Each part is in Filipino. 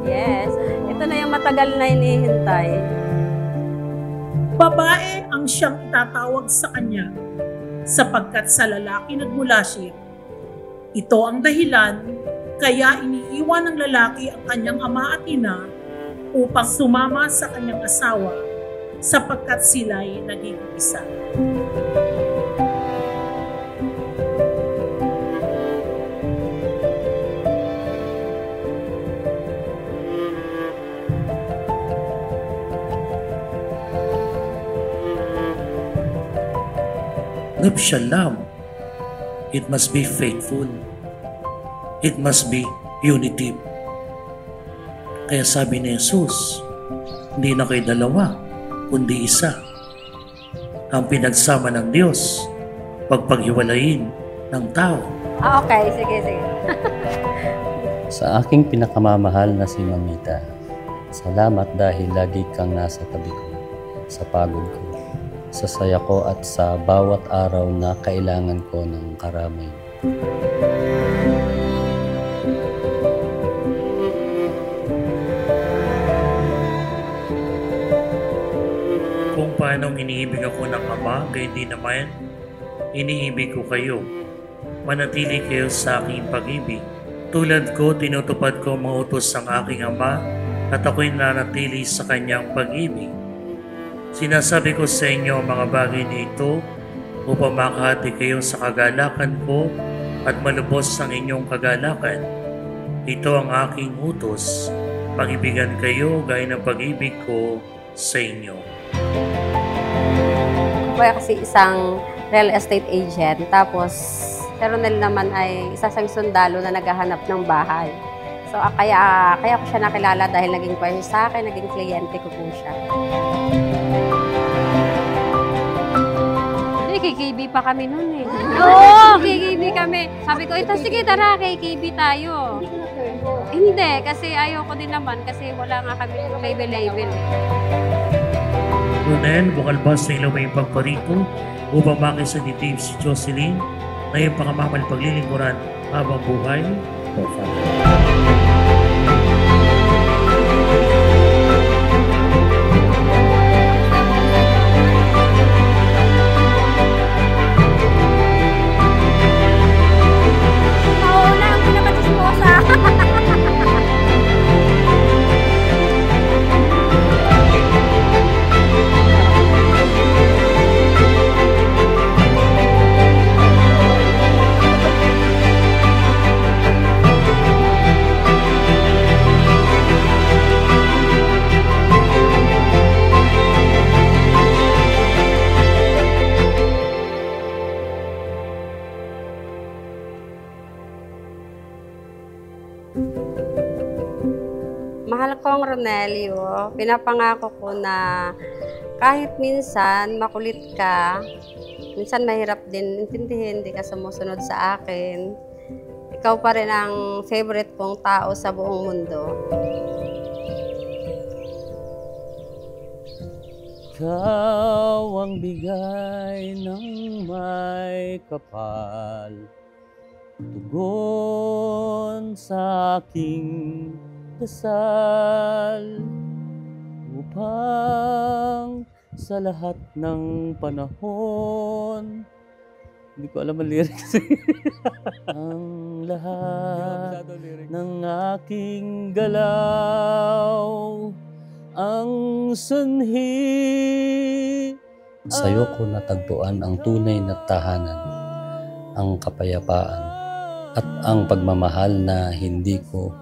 Yes, ito na yung matagal na hinihintay. Babae ang siyang itatawag sa kanya, sapagkat sa lalaki nagmula siya. Ito ang dahilan, kaya iniiwan ng lalaki ang kanyang ama at ina upang sumama sa kanyang asawa, sapagkat sila'y naging isa. Nuptial love, it must be faithful. It must be unity. Kaya sabi ni Jesus, hindi na kayo dalawa, kundi isa. Ang pinagsama ng Diyos, pagpaghiwalayin ng tao. Okay, sige. Sa aking pinakamamahal na si Mamita, salamat dahil lagi kang nasa tabi ko, sa pagod ko, sa saya ko at sa bawat araw na kailangan ko ng karamay. Kung paanong iniibig ako ng Ama, gayon din naman, iniibig ko kayo. Manatili kayo sa aking pag-ibig. Tulad ko, tinutupad ko ang mga utos ng aking Ama at ako'y nanatili sa kanyang pag-ibig. Sinasabi ko sa inyo ang mga bagay na ito upang makahati kayo sa kagalakan ko at malubos ang inyong kagalakan. Ito ang aking utos, pag-ibigan kayo gaya ng pag-ibig ko sa inyo. Kaya kasi isang real estate agent, tapos si Ronel naman ay isang sundalo na naghahanap ng bahay. So kaya ko siya nakilala dahil naging pwede sa akin, naging kliyente ko po siya. KKB pa kami noon eh. Oo, KKB kami. Sabi ko, ito sige tara, KKB tayo. Hindi, kasi ayoko din naman kasi wala nga kami label eh. Ronel, bukal ba sa ilaw may pagparito upang makisa ni Dave si Jocelyn na iyong pakamamal paglilingkuran habang buhay? Mahal kong Ronelio, pinapangako ko na kahit minsan makulit ka, minsan mahirap din intindihin, hindi ka sumusunod sa akin, ikaw pa rin ang favorite kong tao sa buong mundo. Ikaw ang bigay ng may kapal, tugon sa aking dasal, upang sa lahat ng panahon. Hindi ko alam ang lyrics. Ang lahat ng aking galaw, ang sanhi. Sa'yo ko natagpuan ang tunay na tahanan, ang kapayapaan, at ang pagmamahal na hindi ko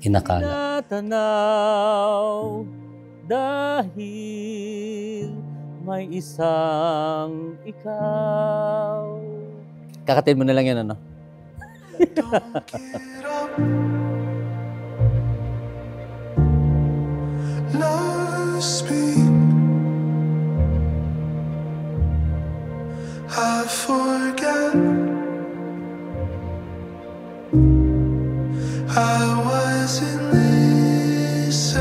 inakala. Natanaw dahil may isang ikaw. Kakatin mo na lang yan, ano? Love speak. I forget I wasn't listening.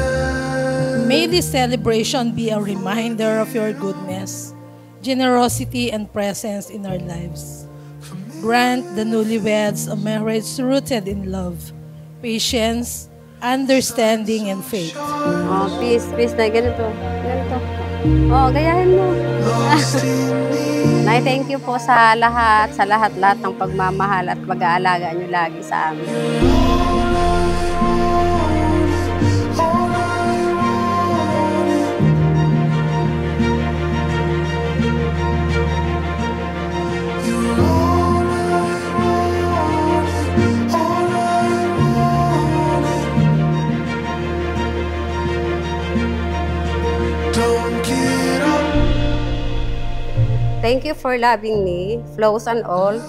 May this celebration be a reminder of your goodness, generosity, and presence in our lives. Grant the newlyweds a marriage rooted in love, patience, understanding, and faith. Oh, peace na ganito. Ganito. Oh, gayahin mo. Lost in me. Nay, thank you po sa lahat-lahat ng pagmamahal at pag-aalaga niyo lagi sa amin. Don't get up. Thank you for loving me, flaws and all.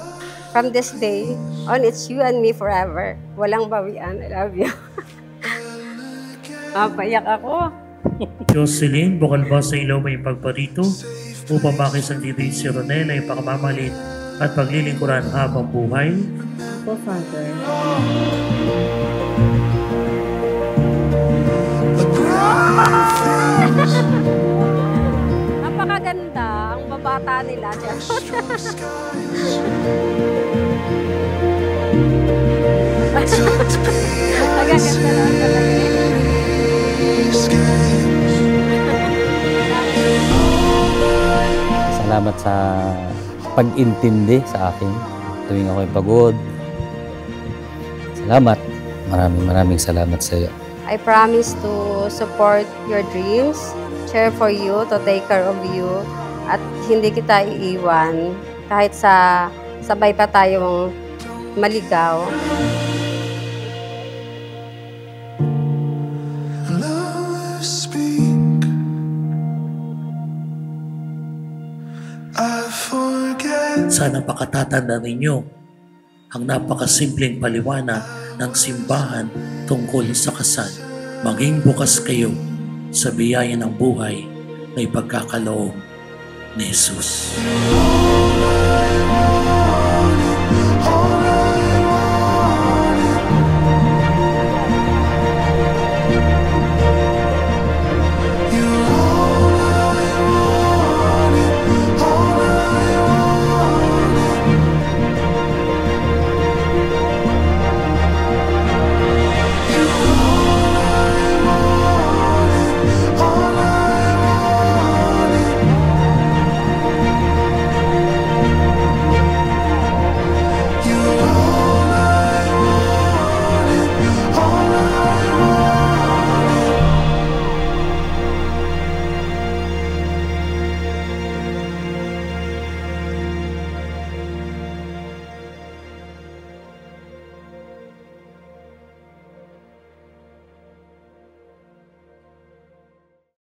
From this day on, it's you and me forever. Walang bawian. I love you. Papayak ako. Jocelyn, bukal ba sa ilaw may pagparito upang makisang dito si Ronel ay pakamamalit at paglilingkuran habang buhay? Po, Father. Napakaganda ang babata nila. Nagaganda lang talaga. Salamat sa pag-intindi sa akin tuwing ako'y pagod. Salamat. Maraming salamat sa iyo. I promise to support your dreams, share for you, to take care of you, at hindi kita iiwan kahit sa sabay pa tayong maligaw. Love speak. I forget. Sana pakatatanda ninyo ang napakasimpleng paliwanag ng simbahan tungkol sa kasal. Maging bukas kayo sa biyaya ng buhay na ipagkakaloob ni Jesus.